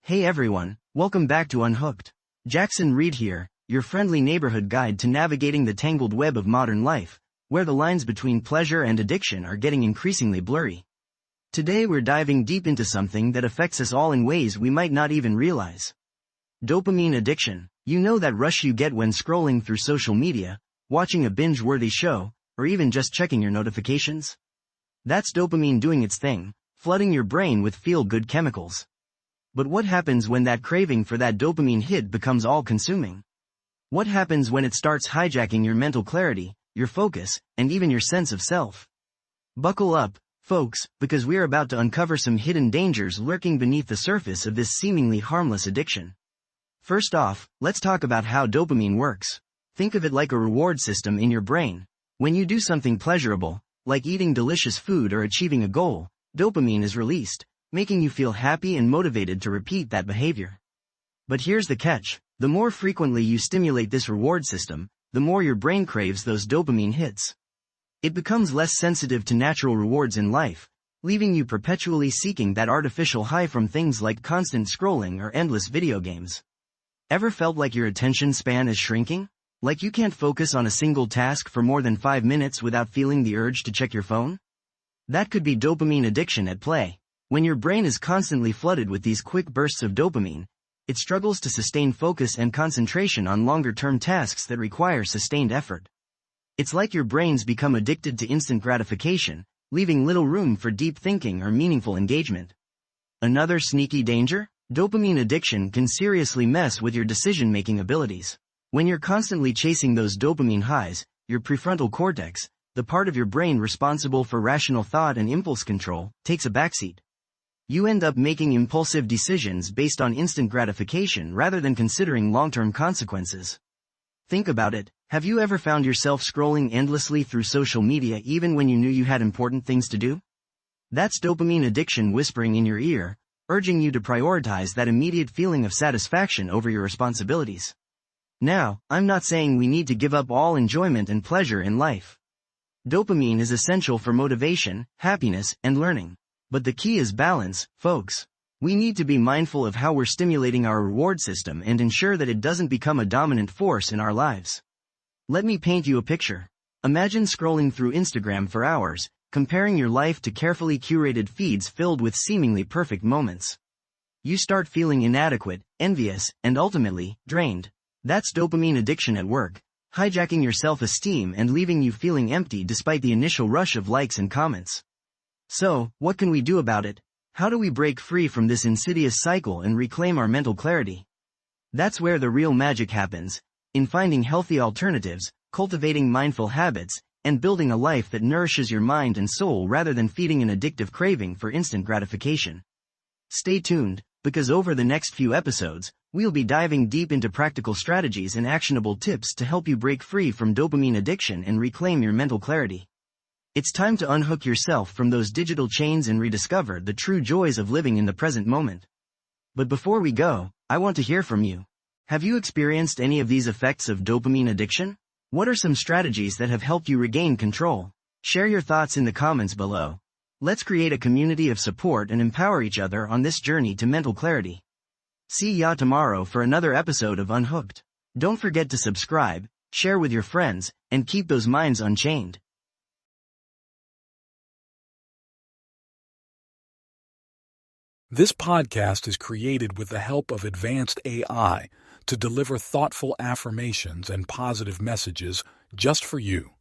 Hey everyone, welcome back to Unhooked. Jackson Reed here, your friendly neighborhood guide to navigating the tangled web of modern life, where the lines between pleasure and addiction are getting increasingly blurry. Today we're diving deep into something that affects us all in ways we might not even realize. Dopamine addiction. You know that rush you get when scrolling through social media, watching a binge-worthy show, or even just checking your notifications? That's dopamine doing its thing, flooding your brain with feel-good chemicals. But what happens when that craving for that dopamine hit becomes all-consuming? What happens when it starts hijacking your mental clarity, your focus, and even your sense of self? Buckle up, folks, because we're about to uncover some hidden dangers lurking beneath the surface of this seemingly harmless addiction. First off, let's talk about how dopamine works. Think of it like a reward system in your brain. When you do something pleasurable, like eating delicious food or achieving a goal, dopamine is released, making you feel happy and motivated to repeat that behavior. But here's the catch: the more frequently you stimulate this reward system, the more your brain craves those dopamine hits. It becomes less sensitive to natural rewards in life, leaving you perpetually seeking that artificial high from things like constant scrolling or endless video games. Ever felt like your attention span is shrinking? Like you can't focus on a single task for more than 5 minutes without feeling the urge to check your phone? That could be dopamine addiction at play. When your brain is constantly flooded with these quick bursts of dopamine, it struggles to sustain focus and concentration on longer-term tasks that require sustained effort. It's like your brain's become addicted to instant gratification, leaving little room for deep thinking or meaningful engagement. Another sneaky danger? Dopamine addiction can seriously mess with your decision-making abilities. When you're constantly chasing those dopamine highs, your prefrontal cortex, the part of your brain responsible for rational thought and impulse control, takes a backseat. You end up making impulsive decisions based on instant gratification rather than considering long-term consequences. Think about it. Have you ever found yourself scrolling endlessly through social media even when you knew you had important things to do? That's dopamine addiction whispering in your ear, urging you to prioritize that immediate feeling of satisfaction over your responsibilities. Now, I'm not saying we need to give up all enjoyment and pleasure in life. Dopamine is essential for motivation, happiness, and learning. But the key is balance, folks. We need to be mindful of how we're stimulating our reward system and ensure that it doesn't become a dominant force in our lives. Let me paint you a picture. Imagine scrolling through Instagram for hours, comparing your life to carefully curated feeds filled with seemingly perfect moments. You start feeling inadequate, envious, and ultimately, drained. That's dopamine addiction at work, hijacking your self-esteem and leaving you feeling empty despite the initial rush of likes and comments. So, what can we do about it? How do we break free from this insidious cycle and reclaim our mental clarity? That's where the real magic happens, in finding healthy alternatives, cultivating mindful habits, and building a life that nourishes your mind and soul rather than feeding an addictive craving for instant gratification. Stay tuned, because over the next few episodes, we'll be diving deep into practical strategies and actionable tips to help you break free from dopamine addiction and reclaim your mental clarity. It's time to unhook yourself from those digital chains and rediscover the true joys of living in the present moment. But before we go, I want to hear from you. Have you experienced any of these effects of dopamine addiction? What are some strategies that have helped you regain control? Share your thoughts in the comments below. Let's create a community of support and empower each other on this journey to mental clarity. See ya tomorrow for another episode of Unhooked. Don't forget to subscribe, share with your friends, and keep those minds unchained. This podcast is created with the help of advanced AI to deliver thoughtful affirmations and positive messages just for you.